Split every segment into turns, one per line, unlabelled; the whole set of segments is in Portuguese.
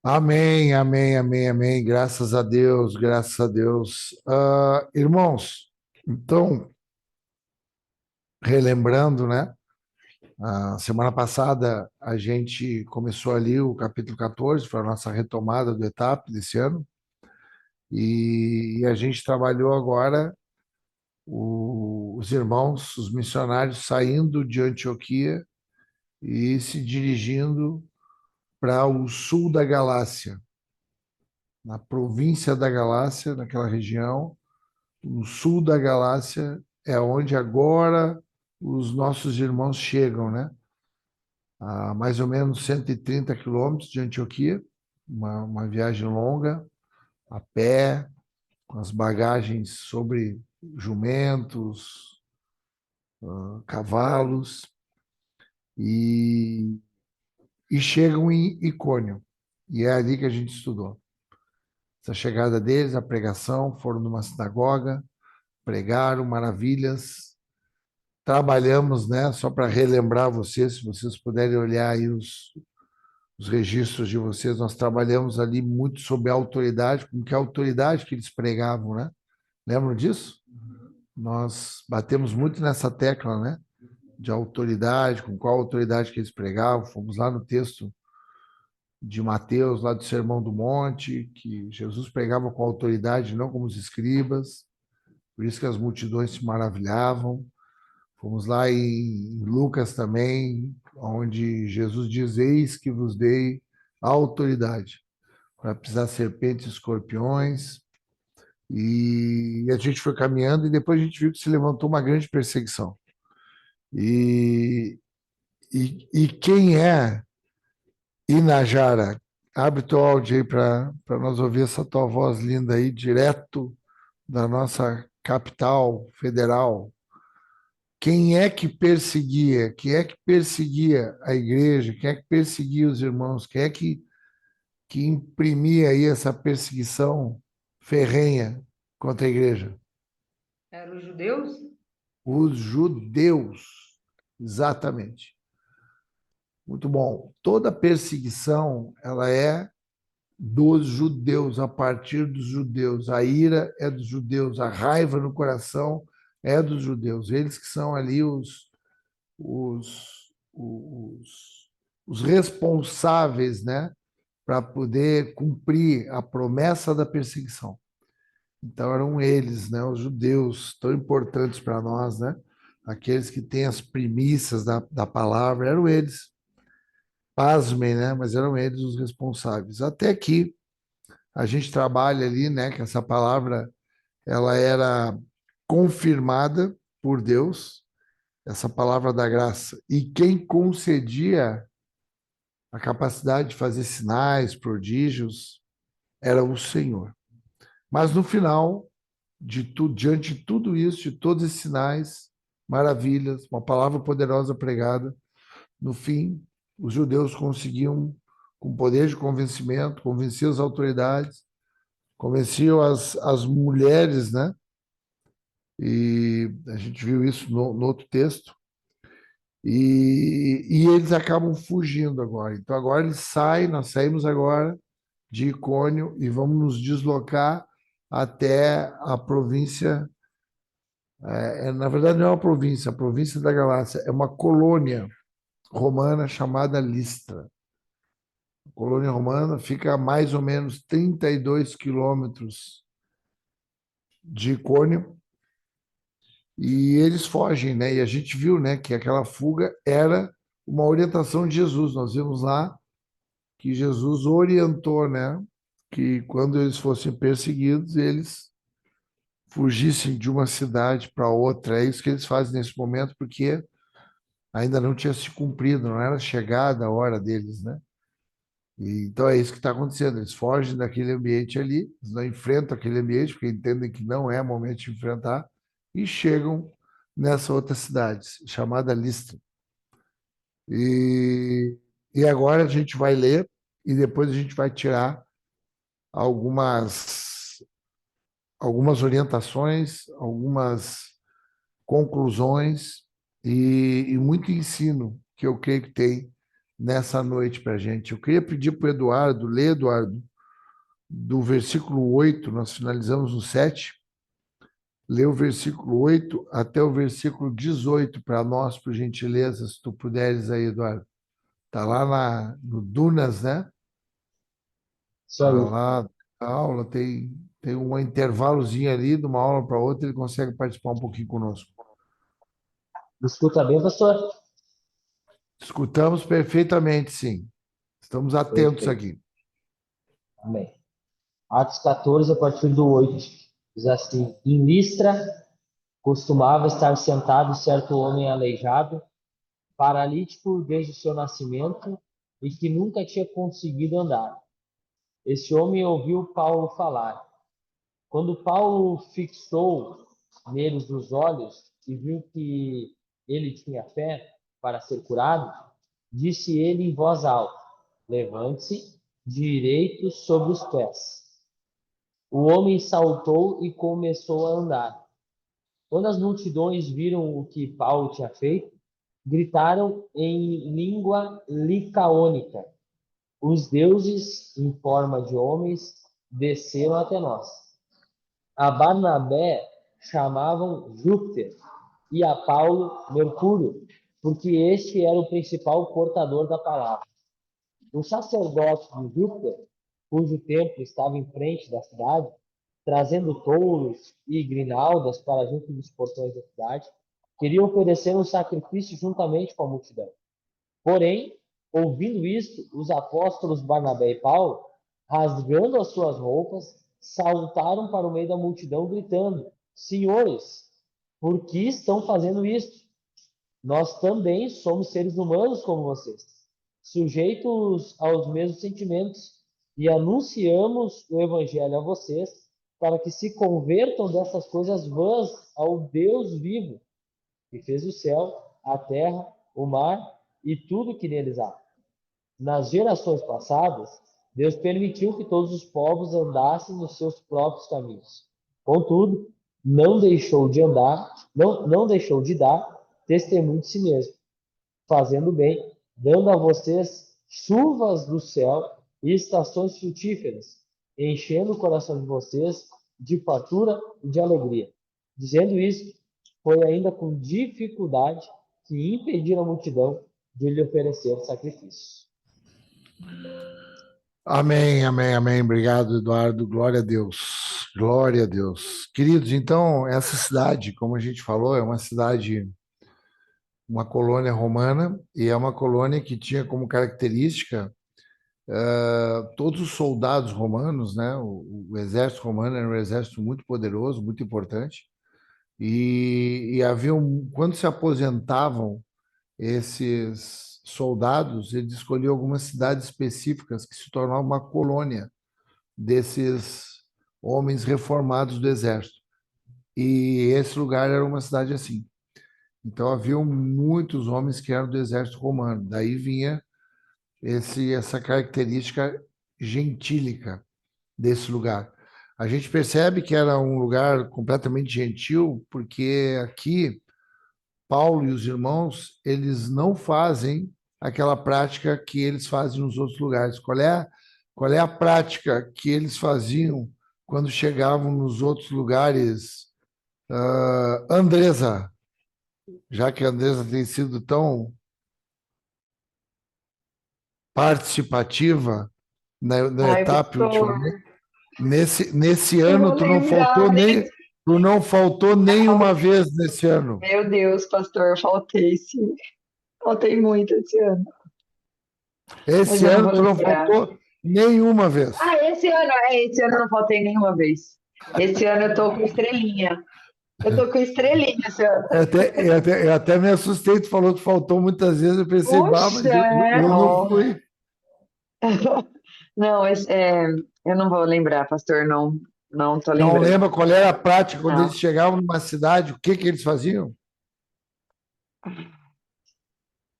Amém, amém, amém, amém. Graças a Deus, graças a Deus. Irmãos, então, relembrando, né? A semana passada a gente começou ali o capítulo 14, foi a nossa retomada do etapa desse ano, e a gente trabalhou agora os irmãos, os missionários saindo de Antioquia e se dirigindo para o sul da Galácia, na província da Galácia, naquela região. No sul da Galácia é onde agora os nossos irmãos chegam, né? A mais ou menos 130 quilômetros de Antioquia, uma viagem longa, a pé, com as bagagens sobre jumentos, cavalos, e, e chegam em Icônio. E é ali que a gente estudou. Essa chegada deles, a pregação, foram numa sinagoga, pregaram maravilhas. Trabalhamos, né, só para relembrar vocês, se vocês puderem olhar aí os registros de vocês, nós trabalhamos ali muito sobre a autoridade, com que autoridade que eles pregavam, né? Lembram disso? Nós batemos muito nessa tecla, né? De autoridade, com qual autoridade que eles pregavam. Fomos lá no texto de Mateus, lá do Sermão do Monte, que Jesus pregava com autoridade, não como os escribas, por isso que as multidões se maravilhavam. Fomos lá em Lucas também, onde Jesus diz: Eis que vos dei a autoridade para pisar serpentes e escorpiões. E a gente foi caminhando e depois a gente viu que se levantou uma grande perseguição. E, e quem é Inajara? Abre teu áudio aí para nós ouvir essa tua voz linda aí, direto da nossa capital federal. Quem é que perseguia? Quem é que perseguia a igreja? Quem é que perseguia os irmãos? Quem é que imprimia aí essa perseguição ferrenha contra a igreja?
Eram os judeus?
Os judeus, exatamente. Muito bom. Toda perseguição, ela é dos judeus, a partir dos judeus. A ira é dos judeus, a raiva no coração é dos judeus. Eles que são ali os responsáveis, né, para poder cumprir a promessa da perseguição. Então eram eles, né, os judeus, tão importantes para nós, né, aqueles que têm as primícias da palavra, eram eles. Pasmem, né, mas eram eles os responsáveis. Até que a gente trabalha ali, né, que essa palavra ela era confirmada por Deus, essa palavra da graça. E quem concedia a capacidade de fazer sinais, prodígios, era o Senhor. Mas no final, diante de tudo isso, de todos esses sinais, maravilhas, uma palavra poderosa pregada, no fim, os judeus conseguiam, com poder de convencimento, convencer as autoridades, convenciam as mulheres, né? E a gente viu isso no outro texto. E eles acabam fugindo agora. Então agora eles saem, nós saímos agora de Icônio e vamos nos deslocar até a província. Na verdade, não é uma província, a província da Galácia é uma colônia romana chamada Listra. A colônia romana fica a mais ou menos 32 quilômetros de Icônio e eles fogem, né? E a gente viu, né, que aquela fuga era uma orientação de Jesus. Nós vimos lá que Jesus orientou, né, que quando eles fossem perseguidos, eles fugissem de uma cidade para outra. É isso que eles fazem nesse momento, porque ainda não tinha se cumprido, não era chegada a hora deles, né? E, então é isso que está acontecendo. Eles fogem daquele ambiente ali, eles não enfrentam aquele ambiente, porque entendem que não é momento de enfrentar, e chegam nessa outra cidade, chamada Listra. E, e agora a gente vai ler e depois a gente vai tirar algumas, algumas orientações, algumas conclusões e muito ensino que eu creio que tem nessa noite para a gente. Eu queria pedir para o Eduardo, ler, Eduardo, do versículo 8, nós finalizamos no 7, ler o versículo 8 até o versículo 18 para nós, por gentileza, se tu puderes aí, Eduardo. Está lá no Dunas, né?
Isso
Está
aí.
lá a aula, tem um intervalozinho ali, de uma aula para outra, ele consegue participar um pouquinho conosco.
Me escuta bem, pastor?
Escutamos perfeitamente, sim. Estamos atentos
Perfeito.
aqui.
Amém. Atos 14, a partir do 8, diz assim: Em Listra costumava estar sentado certo homem aleijado, paralítico desde o seu nascimento e que nunca tinha conseguido andar. Esse homem ouviu Paulo falar. Quando Paulo fixou neles os olhos e viu que ele tinha fé para ser curado, disse ele em voz alta: Levante-se direito sobre os pés. O homem saltou e começou a andar. Quando as multidões viram o que Paulo tinha feito, gritaram em língua licaônica: Os deuses, em forma de homens, desceram até nós. A Barnabé chamavam Júpiter e a Paulo Mercúrio, porque este era o principal portador da palavra. O sacerdote de Júpiter, cujo templo estava em frente da cidade, trazendo touros e grinaldas para junto dos portões da cidade, queria oferecer um sacrifício juntamente com a multidão. Porém, ouvindo isto, os apóstolos Barnabé e Paulo, rasgando as suas roupas, saltaram para o meio da multidão, gritando: Senhores, por que estão fazendo isto? Nós também somos seres humanos como vocês, sujeitos aos mesmos sentimentos, e anunciamos o evangelho a vocês para que se convertam dessas coisas vãs ao Deus vivo, que fez o céu, a terra, o mar e tudo que neles há. Nas gerações passadas, Deus permitiu que todos os povos andassem nos seus próprios caminhos. Contudo, não deixou de dar testemunho de si mesmo, fazendo bem, dando a vocês chuvas do céu e estações frutíferas, enchendo o coração de vocês de fartura e de alegria. Dizendo isso, foi ainda com dificuldade que impediram a multidão de lhe oferecer sacrifícios.
Amém, amém, amém. Obrigado, Eduardo. Glória a Deus. Glória a Deus. Queridos, então, essa cidade, como a gente falou, é uma cidade, uma colônia romana, e é uma colônia que tinha como característica todos os soldados romanos, né? O exército romano era um exército muito poderoso, muito importante, e haviam, quando se aposentavam esses soldados, eles escolhiam algumas cidades específicas que se tornavam uma colônia desses homens reformados do exército. E esse lugar era uma cidade assim. Então haviam muitos homens que eram do exército romano. Daí vinha essa característica gentílica desse lugar. A gente percebe que era um lugar completamente gentil, porque aqui Paulo e os irmãos, eles não fazem aquela prática que eles fazem nos outros lugares. Qual é a prática que eles faziam quando chegavam nos outros lugares? Andresa, já que a Andresa tem sido tão participativa na
Ai,
etapa
pastor,
ultimamente, nesse
eu
ano
vou lembrar, nem...
tu não faltou nenhuma
Faltei.
vez nesse ano.
Meu Deus, pastor, faltei sim. Faltei muito esse ano, mas
Esse
eu não
ano
vou
tu não
lembrar.
faltou nenhuma vez.
Ah, esse ano eu não faltei nenhuma vez. Esse ano eu tô com estrelinha. Eu tô com estrelinha esse ano.
Eu até me assustei, tu falou que faltou muitas vezes, eu pensei, bah, mas
Puxa, é,
eu não
ó.
fui.
Não, eu não vou lembrar, pastor, não, não tô
Não
lembrando.
lembra qual era a prática quando eles
Não.
chegavam numa cidade, o que que eles faziam?
Se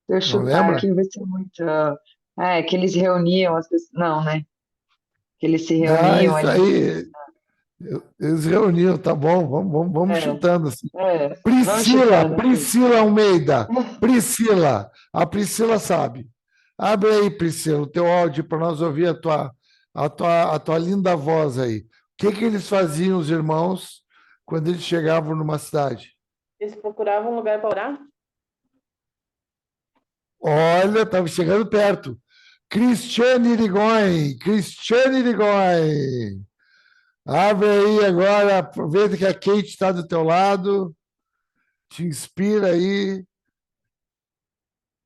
eu
Não
chutar
lembra?
aqui vai ser muito. É, que eles reuniam as pessoas. Não, né? Que eles se
Ah,
reuniam
isso
ali.
aí. Eles reuniam, tá bom, vamos
É,
chutando assim.
vamos chutando.
Priscila Almeida, Priscila, a Priscila sabe. Abre aí, Priscila, o teu áudio para nós ouvir a tua linda voz aí. O que eles faziam, os irmãos, quando eles chegavam numa cidade?
Eles procuravam um lugar para orar?
Olha, estava chegando perto. Cristiane Irigoyen, Cristiane Irigoyen. Abre aí agora, aproveita que a Kate está do teu lado, te inspira aí.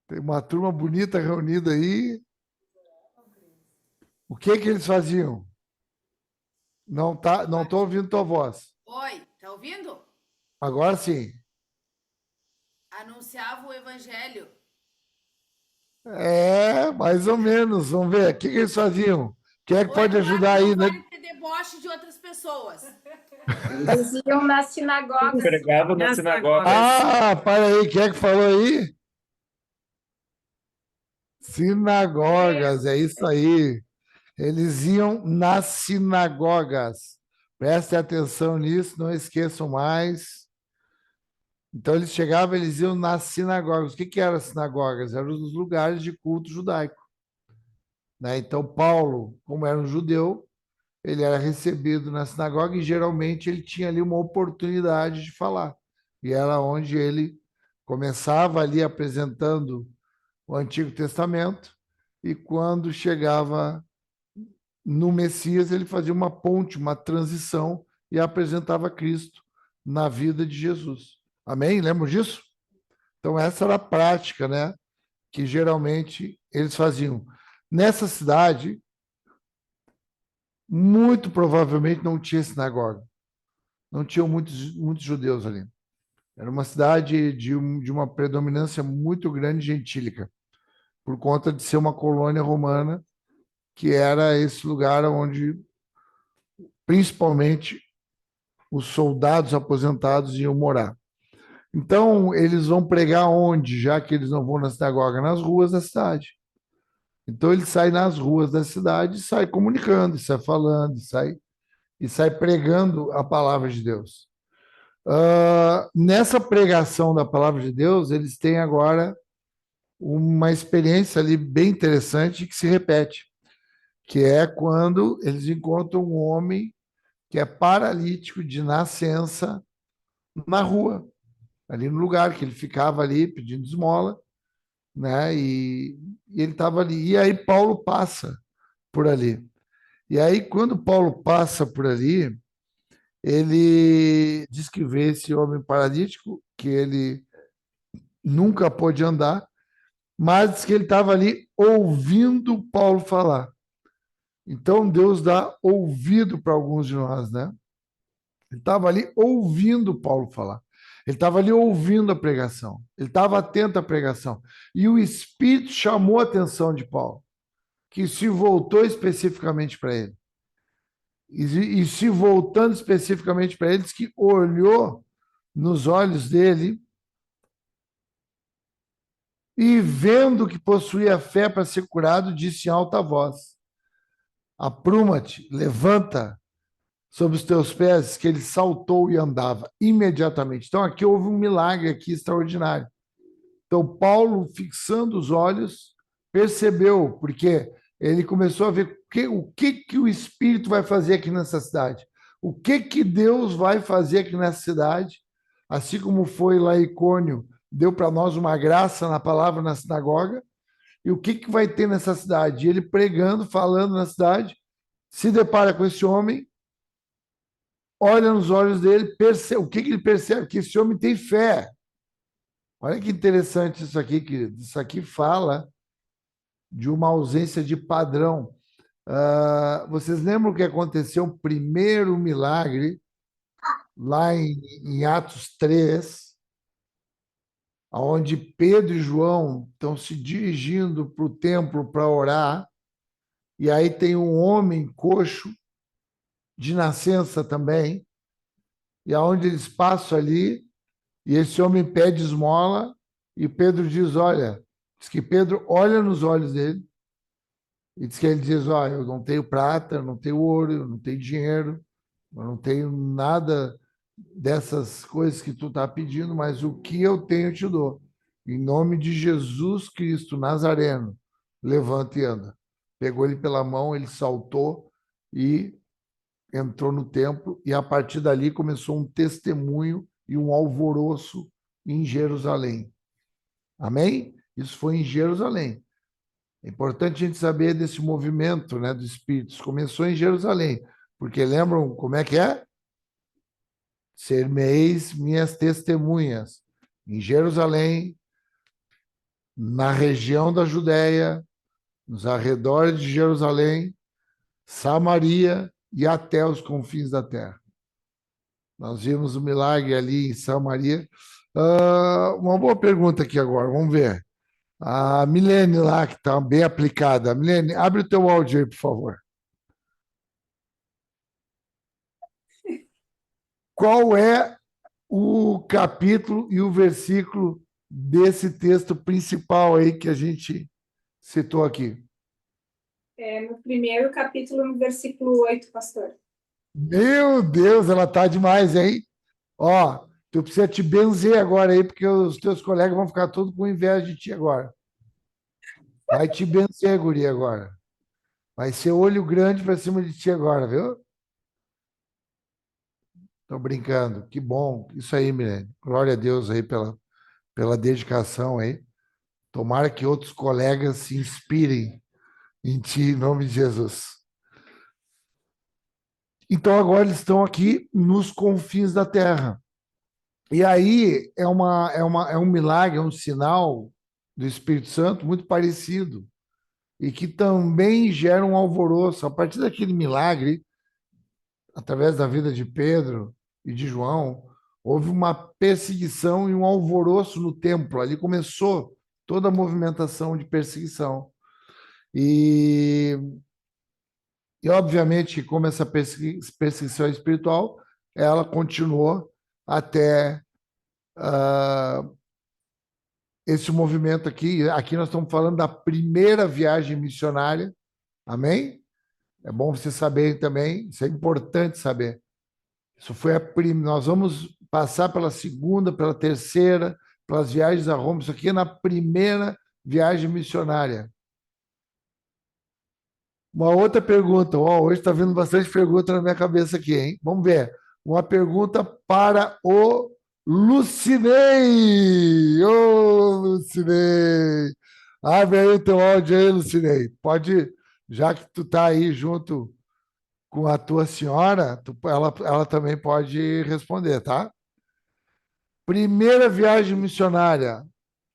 Tem uma turma bonita reunida aí. O que eles faziam? Não estou ouvindo tua voz.
Oi, tá ouvindo?
Agora sim.
Anunciava o evangelho.
Mais ou menos. Vamos ver. O que eles faziam? Quem é que pode ajudar aí, né?
Não pode ter deboche de outras pessoas.
Eles iam nas sinagogas.
Pregavam na sinagoga.
Para aí. Quem é que falou aí? Sinagogas, é isso aí. Eles iam nas sinagogas. Prestem atenção nisso, não esqueçam mais. Então, eles chegavam, eles iam nas sinagogas. O que eram as sinagogas? Eram os lugares de culto judaico. Né? Então, Paulo, como era um judeu, ele era recebido na sinagoga e, geralmente, ele tinha ali uma oportunidade de falar. E era onde ele começava ali apresentando o Antigo Testamento e, quando chegava no Messias, ele fazia uma ponte, uma transição e apresentava Cristo na vida de Jesus. Amém? Lembram disso? Então, essa era a prática, né, que geralmente eles faziam. Nessa cidade, muito provavelmente não tinha sinagoga. Não tinham muitos judeus ali. Era uma cidade de uma predominância muito grande gentílica, por conta de ser uma colônia romana, que era esse lugar onde, principalmente, os soldados aposentados iam morar. Então, eles vão pregar onde, já que eles não vão na sinagoga? Nas ruas da cidade. Então, ele sai nas ruas da cidade, sai comunicando, sai falando, sai pregando a palavra de Deus. Nessa pregação da palavra de Deus, eles têm agora uma experiência ali bem interessante que se repete, que é quando eles encontram um homem que é paralítico de nascença na rua, ali no lugar que ele ficava ali pedindo esmola, né? E ele estava ali. E aí Paulo passa por ali. E aí, quando Paulo passa por ali, ele diz que vê esse homem paralítico, que ele nunca pôde andar, mas diz que ele estava ali ouvindo Paulo falar. Então, Deus dá ouvido para alguns de nós, né? Ele estava ali ouvindo Paulo falar. Ele estava ali ouvindo a pregação. Ele estava atento à pregação. E o Espírito chamou a atenção de Paulo, que se voltou especificamente para ele. E se voltando especificamente para ele, diz que olhou nos olhos dele e, vendo que possuía fé para ser curado, disse em alta voz: apruma-te, levanta sobre os teus pés, que ele saltou e andava imediatamente. Então, aqui houve um milagre aqui extraordinário. Então, Paulo, fixando os olhos, percebeu, porque ele começou a ver o que o Espírito vai fazer aqui nessa cidade. O que Deus vai fazer aqui nessa cidade, assim como foi lá em Icônio, deu para nós uma graça na palavra na sinagoga, e o que vai ter nessa cidade? E ele pregando, falando na cidade, se depara com esse homem, olha nos olhos dele, o que ele percebe? Que esse homem tem fé. Olha que interessante isso aqui, querido. Isso aqui fala de uma ausência de padrão. Vocês lembram o que aconteceu, o primeiro milagre, lá em Atos 3, onde Pedro e João estão se dirigindo para o templo para orar, e aí tem um homem coxo, de nascença também, e aonde eles passam ali, e esse homem pede esmola, e Pedro diz, diz que Pedro olha nos olhos dele, e diz que ele diz, eu não tenho prata, eu não tenho ouro, eu não tenho dinheiro, eu não tenho nada dessas coisas que tu está pedindo, mas o que eu tenho eu te dou. Em nome de Jesus Cristo Nazareno, levanta e anda. Pegou ele pela mão, ele saltou e entrou no templo, e a partir dali começou um testemunho e um alvoroço em Jerusalém. Amém? Isso foi em Jerusalém. É importante a gente saber desse movimento, né, dos espíritos. Começou em Jerusalém, porque lembram como é que é? Ser-me-eis minhas testemunhas em Jerusalém, na região da Judéia, nos arredores de Jerusalém, Samaria e até os confins da terra. Nós vimos o milagre ali em Samaria. Uma boa pergunta aqui agora, vamos ver. A Milene lá, que está bem aplicada. Milene, abre o teu áudio aí, por favor. Qual é o capítulo e o versículo desse texto principal aí que a gente citou aqui?
No primeiro capítulo, no versículo 8, pastor.
Meu Deus, ela tá demais, hein? Ó, tu precisa te benzer agora aí, porque os teus colegas vão ficar todos com inveja de ti agora. Vai te benzer, guri, agora. Vai ser olho grande para cima de ti agora, viu? Tô brincando. Que bom. Isso aí, Milene. Glória a Deus aí pela dedicação aí. Tomara que outros colegas se inspirem em ti, em nome de Jesus. Então, agora eles estão aqui nos confins da terra. E aí é um milagre, é um sinal do Espírito Santo muito parecido e que também gera um alvoroço. A partir daquele milagre, através da vida de Pedro e de João, houve uma perseguição e um alvoroço no templo. Ali começou toda a movimentação de perseguição. E obviamente, como essa perseguição espiritual, ela continuou até esse movimento aqui. Aqui nós estamos falando da primeira viagem missionária. Amém? É bom você saber também, isso é importante saber. Isso foi nós vamos passar pela segunda, pela terceira, pelas viagens a Roma. Isso aqui é na primeira viagem missionária. Uma outra pergunta. Hoje está vindo bastante pergunta na minha cabeça aqui, hein? Vamos ver. Uma pergunta para o Lucinei. Ô, Lucinei! Abre aí o teu áudio aí, Lucinei. Pode, já que tu está aí junto com a tua senhora, ela também pode responder, tá? Primeira viagem missionária,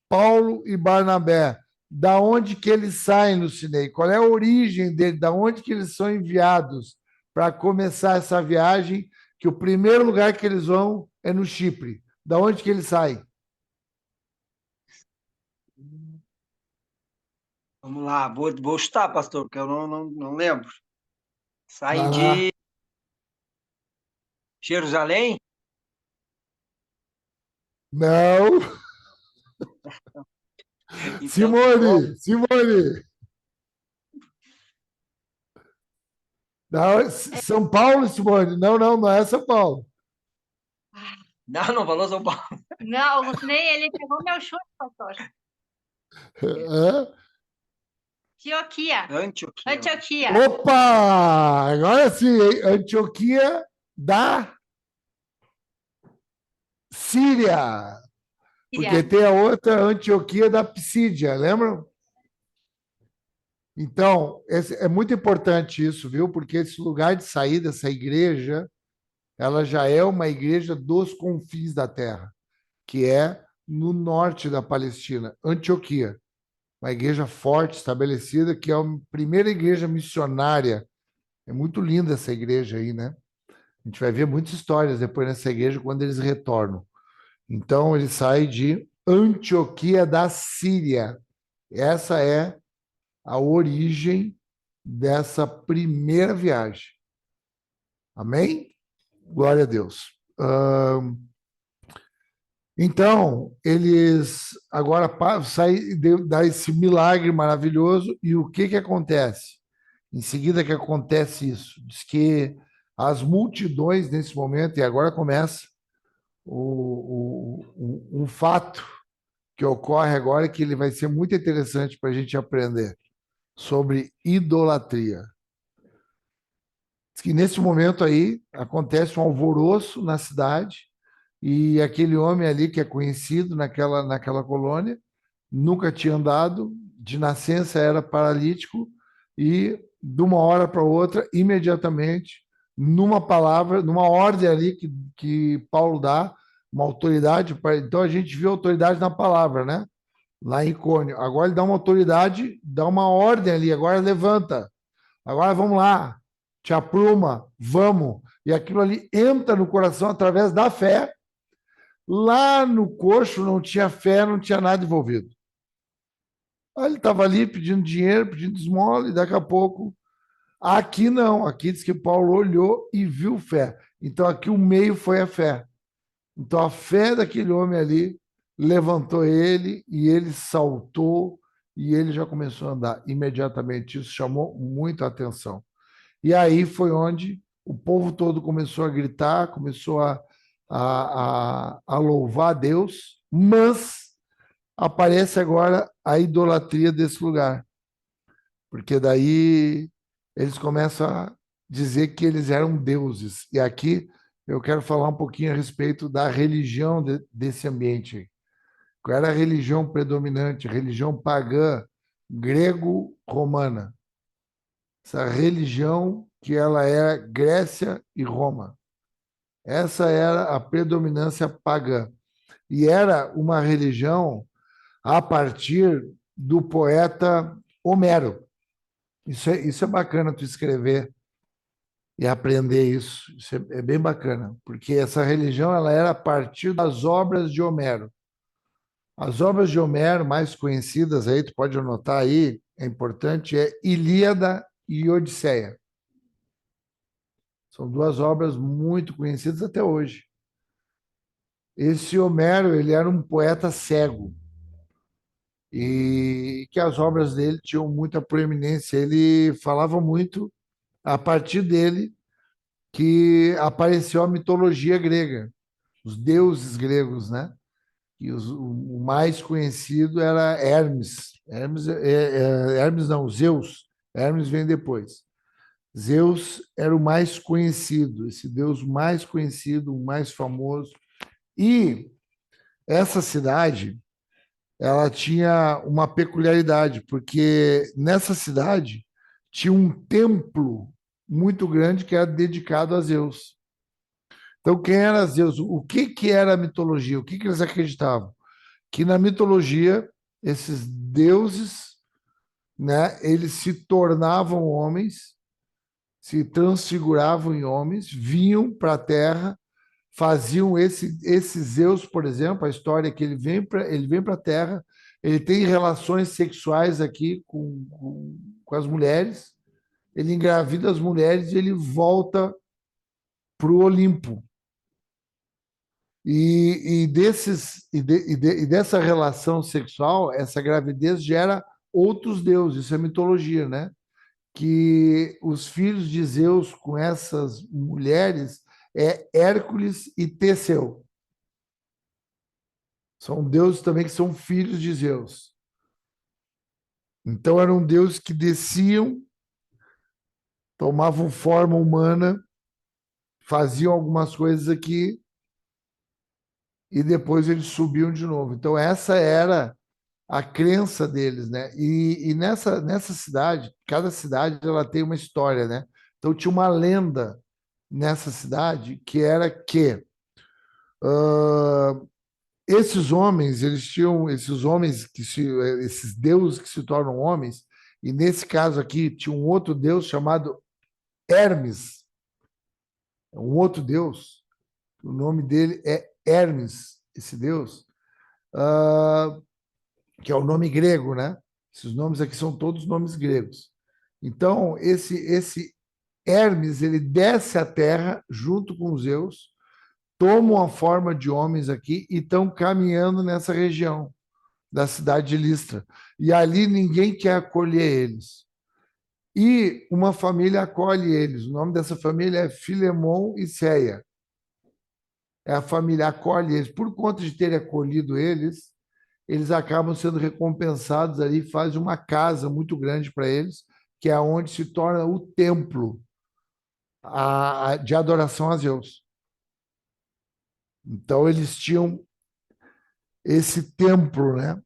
Paulo e Barnabé. Da onde que eles saem, Lucinei? Qual é a origem dele? Da onde que eles são enviados para começar essa viagem? Que o primeiro lugar que eles vão é no Chipre. Da onde que eles saem?
Vamos lá, vou chutar, pastor, porque eu não lembro. Saem
Vai lá.
de Jerusalém?
Não.
Então,
Simone. Não, São Paulo, Simone. Não é São Paulo.
não falou São Paulo.
Não, o Lucinei, ele pegou meu chute, pastor.
Hã?
Antioquia.
Opa! Agora sim, hein? Antioquia da Síria. Porque tem a outra Antioquia da Psídia, lembram? Então, é muito importante isso, viu? Porque esse lugar de saída, essa igreja, ela já é uma igreja dos confins da terra, que é no norte da Palestina, Antioquia. Uma igreja forte, estabelecida, que é a primeira igreja missionária. É muito linda essa igreja aí, né? A gente vai ver muitas histórias depois nessa igreja quando eles retornam. Então, ele sai de Antioquia da Síria. Essa é a origem dessa primeira viagem. Amém? Glória a Deus. Então, eles agora saem dá esse milagre maravilhoso, e o que acontece? Em seguida que acontece isso, diz que as multidões nesse momento, e agora começa um fato que ocorre agora, que ele vai ser muito interessante para a gente aprender. sobre idolatria. Diz que nesse momento aí acontece um alvoroço na cidade e aquele homem ali que é conhecido naquela colônia, nunca tinha andado, de nascença era paralítico e de uma hora para outra, imediatamente, numa palavra, numa ordem ali que Paulo dá, uma autoridade. Então a gente viu autoridade na palavra, né? Lá em Icônio. Agora ele dá uma autoridade, dá uma ordem ali, agora levanta. Agora vamos lá, te apruma, vamos. E aquilo ali entra no coração através da fé. Lá no coxo não tinha fé, não tinha nada envolvido. Aí ele estava ali pedindo dinheiro, pedindo esmola, e daqui a pouco. Aqui não, aqui diz que Paulo olhou e viu fé. Então aqui o meio foi a fé. Então a fé daquele homem ali levantou ele e ele saltou e ele já começou a andar imediatamente. Isso chamou muito a atenção. E aí foi onde o povo todo começou a gritar, começou a louvar a Deus, mas aparece agora a idolatria desse lugar. Porque daí eles começam a dizer que eles eram deuses. E aqui eu quero falar um pouquinho a respeito da religião desse ambiente. Qual era a religião predominante? A religião pagã, grego-romana. Essa religião que ela era Grécia e Roma. Essa era a predominância pagã. E era uma religião a partir do poeta Homero. Isso é bacana tu escrever e aprender isso. Isso é bem bacana, porque essa religião ela era a partir das obras de Homero. As obras de Homero mais conhecidas aí, tu pode anotar aí, é importante, é Ilíada e Odisseia. São duas obras muito conhecidas até hoje. Esse Homero, ele era um poeta cego e que as obras dele tinham muita proeminência. Ele falava muito a partir dele que apareceu a mitologia grega, os deuses gregos, né? E o mais conhecido era Hermes. Hermes não, Zeus. Hermes vem depois. Zeus era o mais conhecido, esse deus mais conhecido, o mais famoso. E essa cidade, ela tinha uma peculiaridade, porque nessa cidade tinha um templo muito grande que era dedicado a Zeus. Então, quem era Zeus? O que era a mitologia? O que eles acreditavam? Que na mitologia, esses deuses, né, eles se tornavam homens, se transfiguravam em homens, vinham para a Terra, faziam esse Zeus, por exemplo, a história é que ele vem para a Terra, ele tem relações sexuais aqui com as mulheres, ele engravida as mulheres e ele volta para o Olimpo. E dessa relação sexual, essa gravidez gera outros deuses, isso é mitologia, né? Que os filhos de Zeus com essas mulheres é Hércules e Teseu. São deuses também que são filhos de Zeus. Então eram deuses que desciam, tomavam forma humana, faziam algumas coisas aqui e depois eles subiam de novo. Então essa era a crença deles, né? E nessa cidade, cada cidade ela tem uma história, né? Então tinha uma lenda nessa cidade que era que esses homens, eles tinham esses deuses que se tornam homens, e nesse caso aqui tinha um outro deus chamado Hermes, um outro deus, o nome dele é Hermes, esse deus, que é o nome grego, né? Esses nomes aqui são todos nomes gregos. Então, esse Hermes, ele desce à terra junto com Zeus, tomam a forma de homens aqui e estão caminhando nessa região da cidade de Listra. E ali ninguém quer acolher eles. E uma família acolhe eles. O nome dessa família é Filemon e Ceia. A família acolhe eles. Por conta de terem acolhido eles, eles acabam sendo recompensados ali, faz uma casa muito grande para eles, que é onde se torna o templo de adoração a Zeus. Então, eles tinham esse templo, né,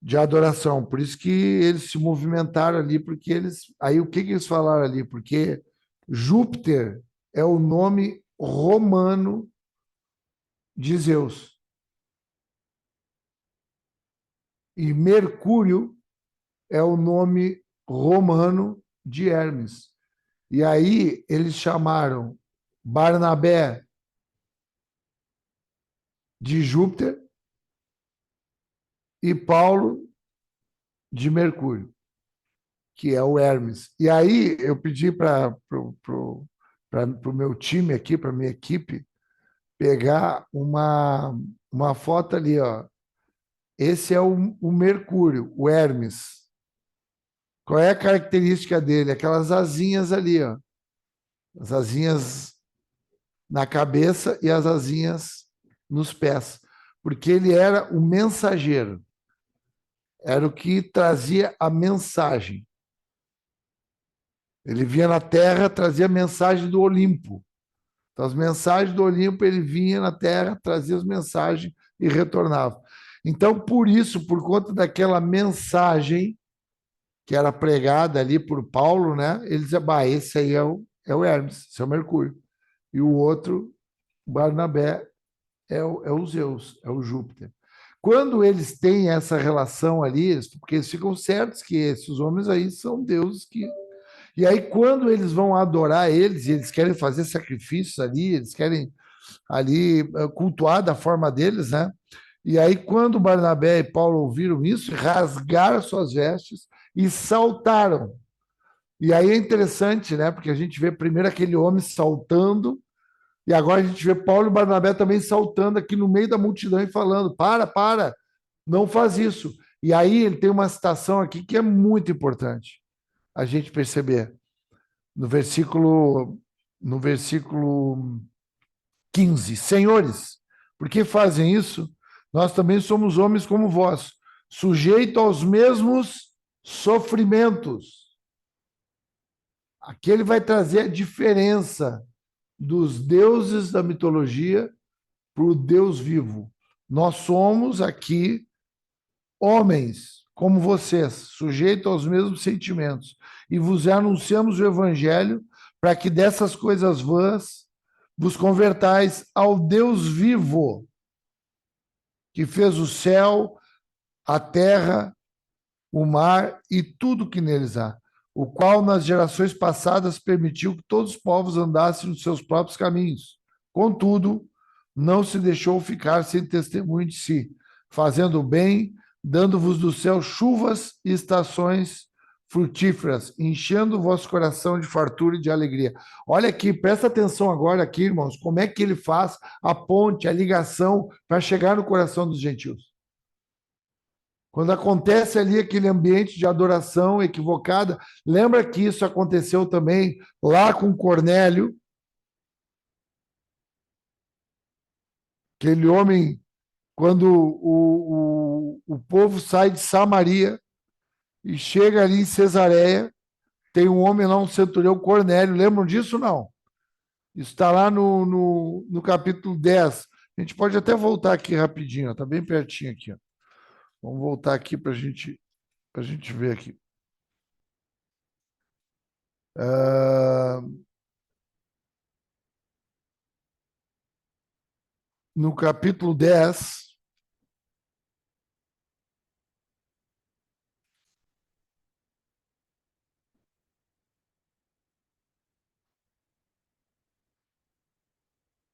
de adoração. Por isso que eles se movimentaram ali, porque eles... Aí, o que eles falaram ali? Porque Júpiter é o nome romano de Zeus. E Mercúrio é o nome romano de Hermes. E aí eles chamaram Barnabé de Júpiter e Paulo de Mercúrio, que é o Hermes. E aí eu pedi para o meu time aqui, para a minha equipe, pegar uma foto ali, ó. Esse é o Mercúrio, o Hermes. Qual é a característica dele? Aquelas asinhas ali, ó. As asinhas na cabeça e as asinhas nos pés. Porque ele era o mensageiro. Era o que trazia a mensagem. Ele vinha na Terra, trazia a mensagem do Olimpo. Então, as mensagens do Olimpo, ele vinha na Terra, trazia as mensagens e retornava. Então, por isso, por conta daquela mensagem que era pregada ali por Paulo, né? Ele dizia, bah, esse aí é o Hermes, esse é o Mercúrio. E o outro, Barnabé, é o Zeus, é o Júpiter. Quando eles têm essa relação ali, porque eles ficam certos que esses homens aí são deuses que... E aí, quando eles vão adorar eles, e eles querem fazer sacrifícios ali, eles querem ali cultuar da forma deles, né? E aí, quando Barnabé e Paulo ouviram isso, rasgaram suas vestes e saltaram. E aí é interessante, né? Porque a gente vê primeiro aquele homem saltando, e agora a gente vê Paulo e Barnabé também saltando aqui no meio da multidão e falando: para, não faz isso. E aí ele tem uma citação aqui que é muito importante a gente perceber. No versículo 15: Senhores, por que fazem isso? Nós também somos homens como vós, sujeitos aos mesmos sofrimentos. Aqui ele vai trazer a diferença dos deuses da mitologia para o Deus vivo. Nós somos aqui homens como vocês, sujeitos aos mesmos sentimentos, e vos anunciamos o evangelho para que dessas coisas vãs vos convertais ao Deus vivo, que fez o céu, a terra, o mar e tudo que neles há, o qual nas gerações passadas permitiu que todos os povos andassem nos seus próprios caminhos. Contudo, não se deixou ficar sem testemunho de si, fazendo o bem, dando-vos do céu chuvas e estações frutíferas, enchendo o vosso coração de fartura e de alegria. Olha aqui, presta atenção agora aqui, irmãos, como é que ele faz a ponte, a ligação para chegar no coração dos gentios. Quando acontece ali aquele ambiente de adoração equivocada, lembra que isso aconteceu também lá com Cornélio, aquele homem, quando o povo sai de Samaria e chega ali em Cesareia, tem um homem lá, um centurião Cornélio, lembram disso ou não? Isso está lá no capítulo 10. A gente pode até voltar aqui rapidinho, está bem pertinho aqui. Ó. Vamos voltar aqui para a gente ver aqui. No capítulo 10,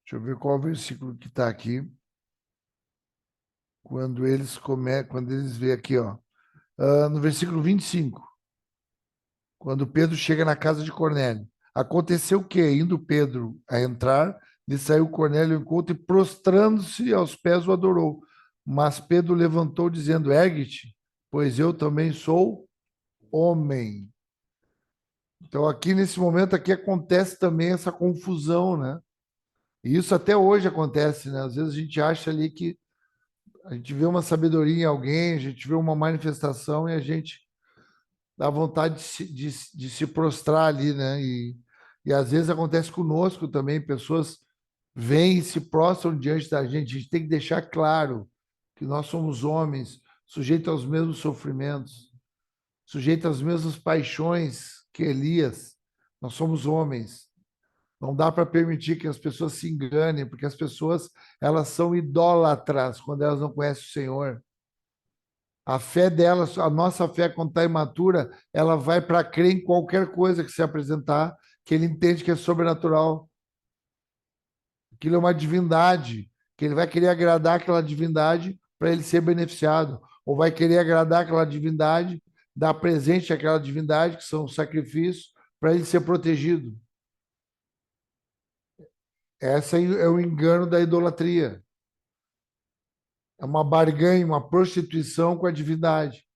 deixa eu ver qual o versículo que está aqui. Quando eles veem aqui, ó, no versículo 25, quando Pedro chega na casa de Cornélio. Aconteceu o quê? Indo Pedro a entrar, lhe saiu Cornélio ao encontro e, prostrando-se aos pés, o adorou. Mas Pedro levantou, dizendo: Ergue-te, pois eu também sou homem. Então, aqui nesse momento aqui acontece também essa confusão, né? E isso até hoje acontece, né? Às vezes a gente acha ali que A gente vê uma sabedoria em alguém, a gente vê uma manifestação e a gente dá vontade de se prostrar ali, né? E às vezes acontece conosco também, pessoas vêm e se prostram diante da gente. A gente tem que deixar claro que nós somos homens, sujeitos aos mesmos sofrimentos, sujeitos às mesmas paixões que Elias. Nós somos homens. Não dá para permitir que as pessoas se enganem, porque as pessoas elas são idólatras quando elas não conhecem o Senhor. A fé delas, a nossa fé, quando está imatura, ela vai para crer em qualquer coisa que se apresentar, que ele entende que é sobrenatural. Aquilo é uma divindade, que ele vai querer agradar aquela divindade para ele ser beneficiado, ou vai querer agradar aquela divindade, dar presente àquela divindade, que são os sacrifícios, para ele ser protegido. Esse é o engano da idolatria. É uma barganha, uma prostituição com a divindade.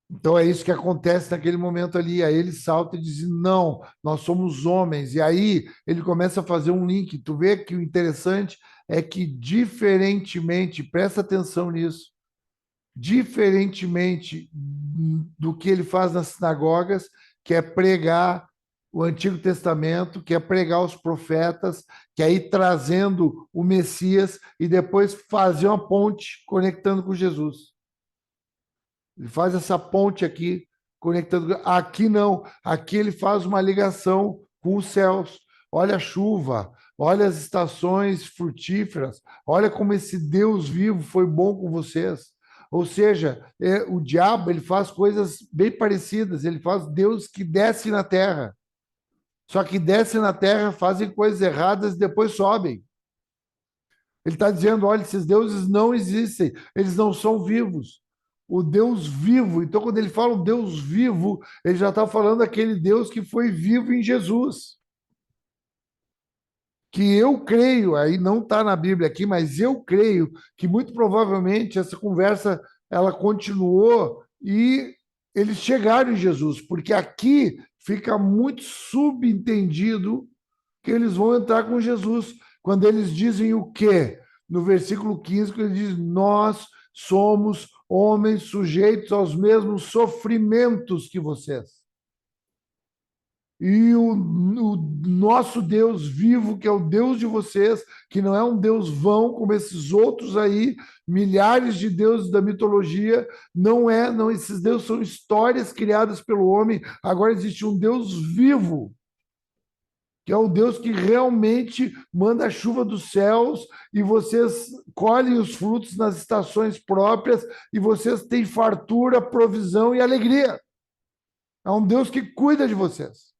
Então é isso que acontece naquele momento ali. Aí ele salta e diz: não, nós somos homens. E aí ele começa a fazer um link. Tu vê que o interessante é que, diferentemente, presta atenção nisso, diferentemente do que ele faz nas sinagogas, que é pregar o Antigo Testamento, que é pregar os profetas, que é ir trazendo o Messias e depois fazer uma ponte conectando com Jesus. Ele faz essa ponte aqui, conectando. Aqui não, aqui ele faz uma ligação com os céus. Olha a chuva, olha as estações frutíferas, olha como esse Deus vivo foi bom com vocês. Ou seja, o diabo ele faz coisas bem parecidas, ele faz Deus que desce na terra. Só que desce na terra, fazem coisas erradas e depois sobem. Ele está dizendo, olha, esses deuses não existem, eles não são vivos. O Deus vivo, então quando ele fala o Deus vivo, ele já está falando daquele Deus que foi vivo em Jesus. Que eu creio, aí não está na Bíblia aqui, mas eu creio que muito provavelmente essa conversa ela continuou e eles chegaram em Jesus, porque aqui fica muito subentendido que eles vão entrar com Jesus, quando eles dizem o quê? No versículo 15, que ele diz, nós somos homens sujeitos aos mesmos sofrimentos que vocês. E o nosso Deus vivo, que é o Deus de vocês, que não é um Deus vão, como esses outros aí, milhares de deuses da mitologia, não, esses deuses são histórias criadas pelo homem, agora existe um Deus vivo, que é o Deus que realmente manda a chuva dos céus e vocês colhem os frutos nas estações próprias e vocês têm fartura, provisão e alegria. É um Deus que cuida de vocês.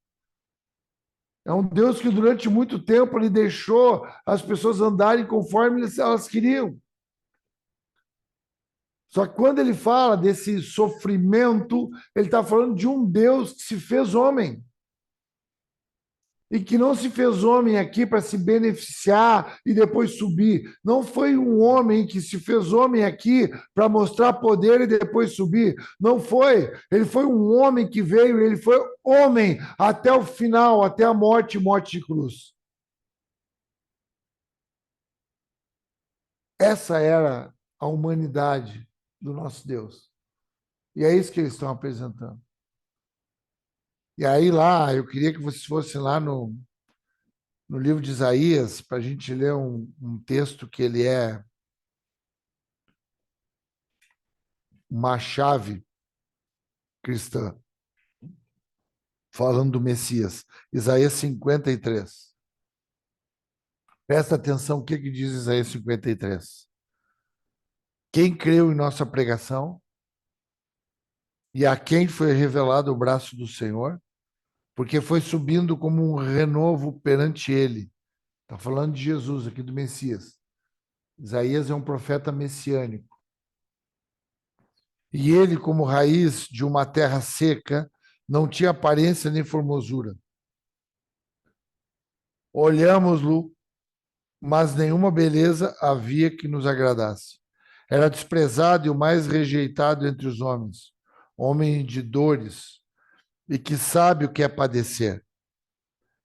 É um Deus que durante muito tempo ele deixou as pessoas andarem conforme elas queriam. Só que quando ele fala desse sofrimento, ele está falando de um Deus que se fez homem. E que não se fez homem aqui para se beneficiar e depois subir. Não foi um homem que se fez homem aqui para mostrar poder e depois subir. Não foi. Ele foi um homem que veio, ele foi homem até o final, até a morte de cruz. Essa era a humanidade do nosso Deus. E é isso que eles estão apresentando. E aí lá, eu queria que vocês fossem lá no livro de Isaías, para a gente ler um texto que ele é uma chave cristã, falando do Messias. Isaías 53. Presta atenção o que diz Isaías 53. Quem creu em nossa pregação e a quem foi revelado o braço do Senhor, porque foi subindo como um renovo perante ele. Está falando de Jesus, aqui do Messias. Isaías é um profeta messiânico. E ele, como raiz de uma terra seca, não tinha aparência nem formosura. Olhamos-lo, mas nenhuma beleza havia que nos agradasse. Era desprezado e o mais rejeitado entre os homens, homem de dores, e que sabe o que é padecer.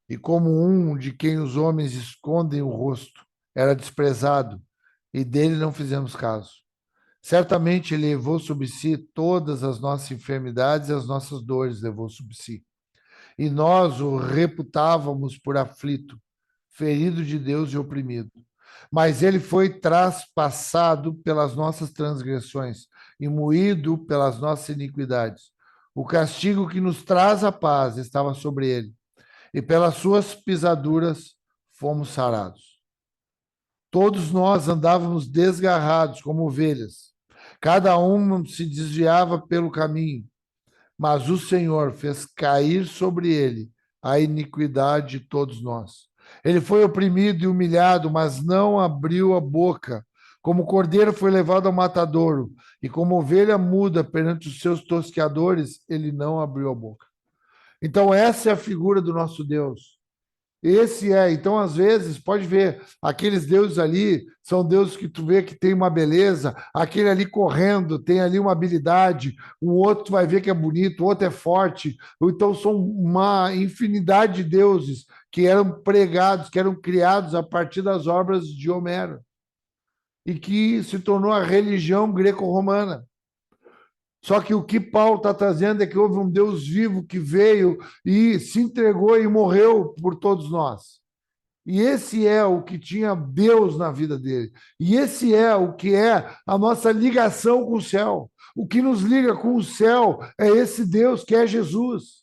E como um de quem os homens escondem o rosto, era desprezado, e dele não fizemos caso. Certamente ele levou sobre si todas as nossas enfermidades e as nossas dores levou sobre si. E nós o reputávamos por aflito, ferido de Deus e oprimido. Mas ele foi traspassado pelas nossas transgressões e moído pelas nossas iniquidades. O castigo que nos traz a paz estava sobre ele, e pelas suas pisaduras fomos sarados. Todos nós andávamos desgarrados como ovelhas, cada um se desviava pelo caminho, mas o Senhor fez cair sobre ele a iniquidade de todos nós. Ele foi oprimido e humilhado, mas não abriu a boca. Como cordeiro foi levado ao matadouro, e como ovelha muda perante os seus tosqueadores, ele não abriu a boca. Então, essa é a figura do nosso Deus. Então, às vezes, pode ver, aqueles deuses ali são deuses que tu vê que tem uma beleza, aquele ali correndo tem ali uma habilidade, o outro tu vai ver que é bonito, o outro é forte. Então, são uma infinidade de deuses que eram pregados, que eram criados a partir das obras de Homero e que se tornou a religião greco-romana. Só que o que Paulo está trazendo é que houve um Deus vivo que veio e se entregou e morreu por todos nós. E esse é o que tinha Deus na vida dele. E esse é o que é a nossa ligação com o céu. O que nos liga com o céu é esse Deus que é Jesus.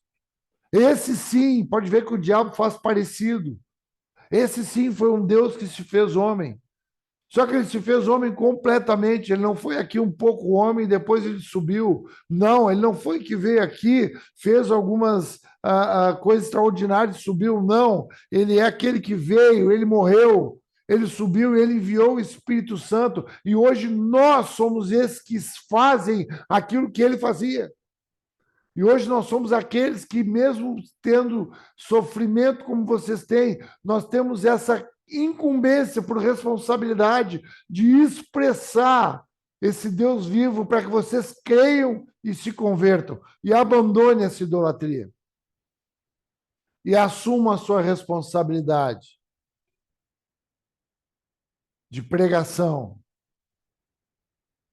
Esse sim, pode ver que o diabo faz parecido. Esse sim foi um Deus que se fez homem. Só que ele se fez homem completamente. Ele não foi aqui um pouco homem e depois ele subiu. Não, ele não foi que veio aqui, fez algumas coisas extraordinárias e subiu. Não, ele é aquele que veio, ele morreu, ele subiu e ele enviou o Espírito Santo. E hoje nós somos esses que fazem aquilo que ele fazia. E hoje nós somos aqueles que, mesmo tendo sofrimento como vocês têm, nós temos essa incumbência por responsabilidade de expressar esse Deus vivo para que vocês creiam e se convertam e abandonem essa idolatria e assumam a sua responsabilidade de pregação,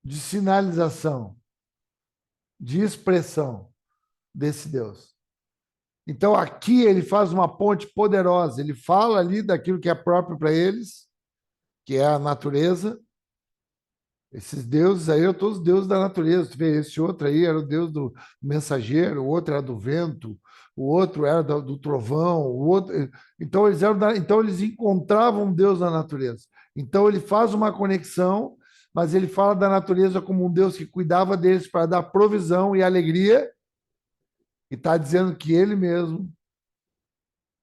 de sinalização, de expressão desse Deus. Então, aqui ele faz uma ponte poderosa. Ele fala ali daquilo que é próprio para eles, que é a natureza. Esses deuses aí, todos os deuses da natureza. Tu vê, esse outro aí era o deus do mensageiro, o outro era do vento, o outro era do trovão, o outro... Então, eles encontravam um Deus na natureza. Então, ele faz uma conexão, mas ele fala da natureza como um Deus que cuidava deles para dar provisão e alegria, e está dizendo que ele mesmo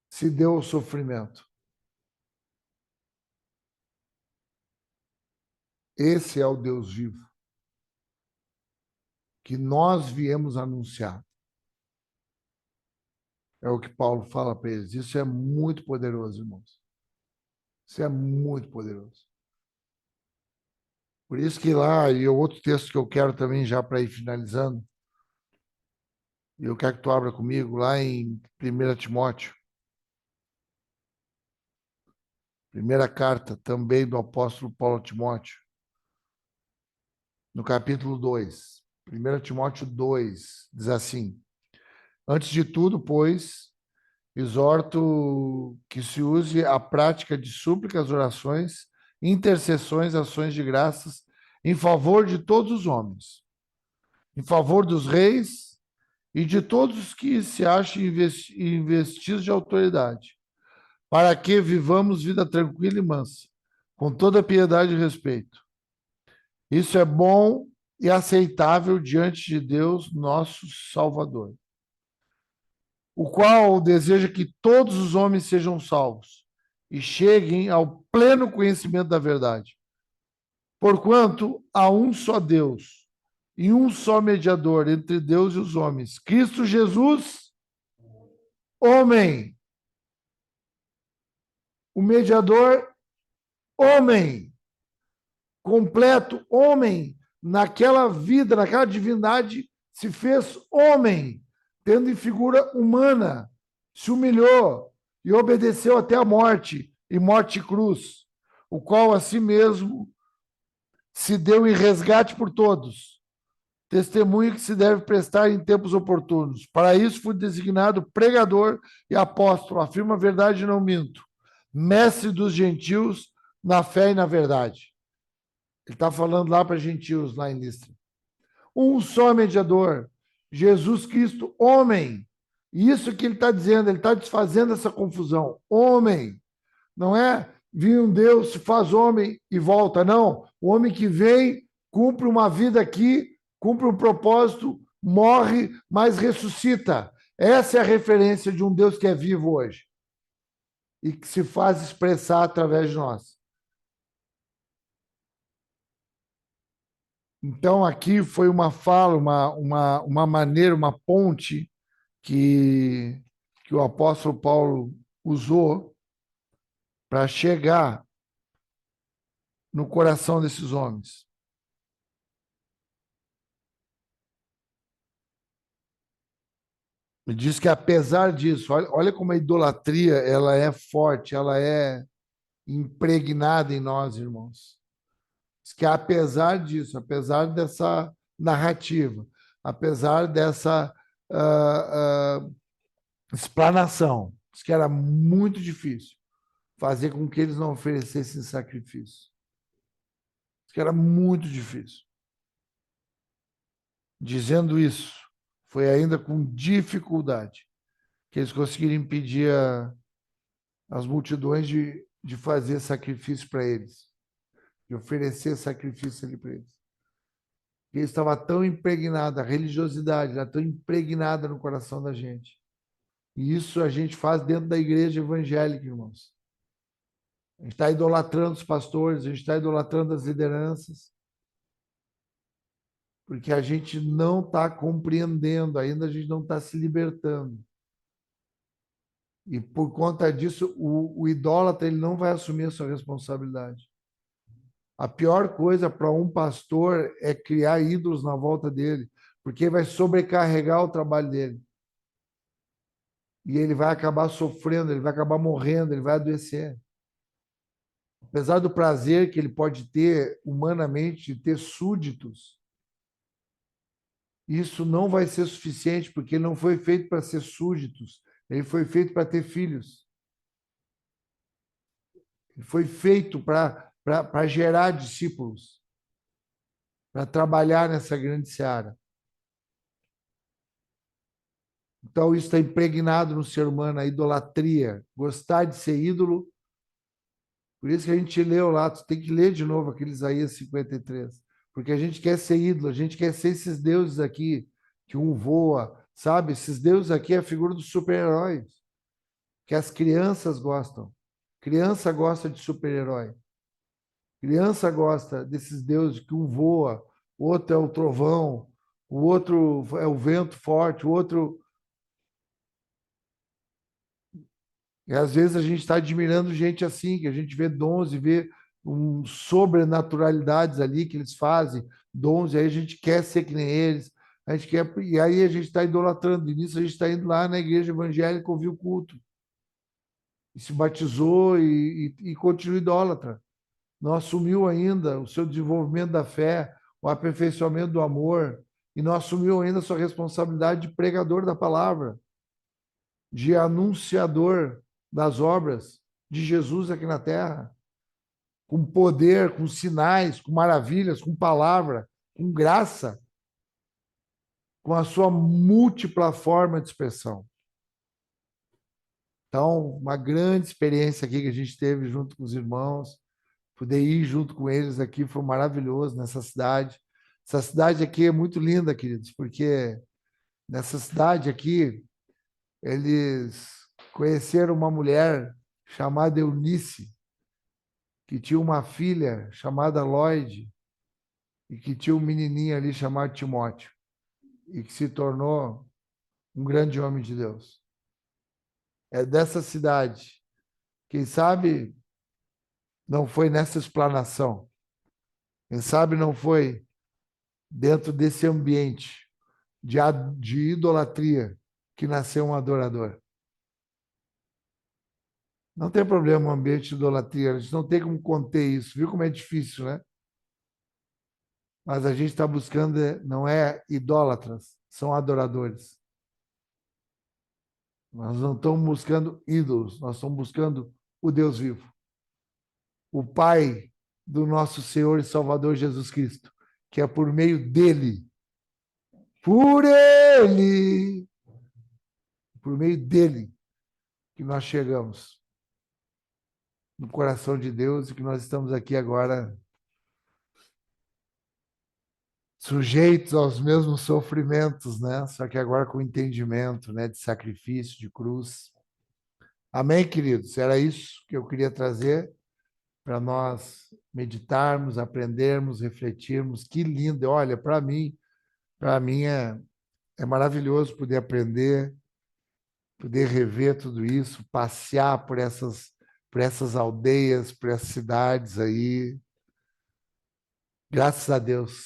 se deu ao sofrimento. Esse é o Deus vivo que nós viemos anunciar. É o que Paulo fala para eles. Isso é muito poderoso, irmãos. Isso é muito poderoso. Por isso que lá, e o outro texto que eu quero também já para ir finalizando, e eu quero que tu abra comigo lá em 1 Timóteo. Primeira carta também do apóstolo Paulo a Timóteo. No capítulo 2. 1 Timóteo 2, diz assim: Antes de tudo, pois, exorto que se use a prática de súplicas, orações, intercessões, ações de graças, em favor de todos os homens, em favor dos reis e de todos os que se acham investidos de autoridade, para que vivamos vida tranquila e mansa, com toda piedade e respeito. Isso é bom e aceitável diante de Deus, nosso Salvador, o qual deseja que todos os homens sejam salvos e cheguem ao pleno conhecimento da verdade. Porquanto há um só Deus e um só mediador entre Deus e os homens, Cristo Jesus, homem. O mediador, homem. Completo, homem. Naquela vida, naquela divindade, se fez homem, tendo em figura humana, se humilhou e obedeceu até a morte, e morte e cruz. o qual a si mesmo se deu em resgate por todos. Testemunho que se deve prestar em tempos oportunos. Para isso fui designado pregador e apóstolo, afirmo a verdade e não minto, mestre dos gentios na fé e na verdade. Ele está falando lá para gentios, lá em Listra. Um só mediador, Jesus Cristo, homem. Isso que ele está dizendo, ele está desfazendo essa confusão. Homem, não é vir um Deus, se faz homem e volta, não. O homem que vem, cumpre uma vida aqui, cumpre um propósito, morre, mas ressuscita. Essa é a referência de um Deus que é vivo hoje e que se faz expressar através de nós. Então, aqui foi uma fala, uma maneira, uma ponte que o apóstolo Paulo usou para chegar no coração desses homens. Me diz que, apesar disso, olha como a idolatria ela é forte, ela é impregnada em nós, irmãos. Diz que, apesar disso, apesar dessa narrativa, apesar dessa explanação, diz que era muito difícil fazer com que eles não oferecessem sacrifício. Diz que era muito difícil. Dizendo isso, foi ainda com dificuldade que eles conseguiram impedir as multidões de fazer sacrifício para eles, de oferecer sacrifício ali para eles. Porque estava tão impregnada, a religiosidade era tão impregnada no coração da gente. E isso a gente faz dentro da igreja evangélica, irmãos. A gente está idolatrando os pastores, a gente está idolatrando as lideranças, porque a gente não está compreendendo, ainda a gente não está se libertando. E por conta disso, o idólatra ele não vai assumir a sua responsabilidade. A pior coisa para um pastor é criar ídolos na volta dele, porque vai sobrecarregar o trabalho dele. E ele vai acabar sofrendo, ele vai acabar morrendo, ele vai adoecer. Apesar do prazer que ele pode ter humanamente de ter súditos, isso não vai ser suficiente, porque ele não foi feito para ser súditos, ele foi feito para ter filhos. Ele foi feito para gerar discípulos, para trabalhar nessa grande seara. Então, isso está impregnado no ser humano, a idolatria, gostar de ser ídolo. Por isso que a gente leu lá, tu tem que ler de novo aquele Isaías 53, porque a gente quer ser ídolo, a gente quer ser esses deuses aqui, que um voa, sabe? Esses deuses aqui é a figura dos super-heróis, que as crianças gostam. Criança gosta de super-herói. Criança gosta desses deuses que um voa, o outro é o trovão, o outro é o vento forte, o outro... E às vezes a gente está admirando gente assim, que a gente vê dons e vê sobrenaturalidades ali que eles fazem, dons, e aí a gente quer ser que nem eles, a gente quer, e aí a gente está idolatrando. E nisso a gente está indo lá na igreja evangélica ouvir o culto. E se batizou e continua idólatra. Não assumiu ainda o seu desenvolvimento da fé, o aperfeiçoamento do amor, e não assumiu ainda a sua responsabilidade de pregador da palavra, de anunciador das obras de Jesus aqui na terra, com poder, com sinais, com maravilhas, com palavra, com graça, com a sua múltipla forma de expressão. Então, uma grande experiência aqui que a gente teve junto com os irmãos, poder ir junto com eles aqui foi maravilhoso nessa cidade. Essa cidade aqui é muito linda, queridos, porque nessa cidade aqui eles conheceram uma mulher chamada Eunice, que tinha uma filha chamada Lloyd e que tinha um menininho ali chamado Timóteo e que se tornou um grande homem de Deus. É dessa cidade. Quem sabe não foi nessa explanação. Quem sabe não foi dentro desse ambiente de idolatria que nasceu um adorador. Não tem problema o ambiente de idolatria, a gente não tem como conter isso. Viu como é difícil, né? Mas a gente está buscando, não é idólatras, são adoradores. Nós não estamos buscando ídolos, nós estamos buscando o Deus vivo. O Pai do nosso Senhor e Salvador Jesus Cristo, que é por meio dele, por meio dele, que nós chegamos no coração de Deus e que nós estamos aqui agora sujeitos aos mesmos sofrimentos, né? Só que agora com entendimento, né? De sacrifício, de cruz. Amém, queridos? Era isso que eu queria trazer para nós meditarmos, aprendermos, refletirmos. Que lindo! Olha, para mim é maravilhoso poder aprender, poder rever tudo isso, passear por essas aldeias, por essas cidades aí. Graças a Deus.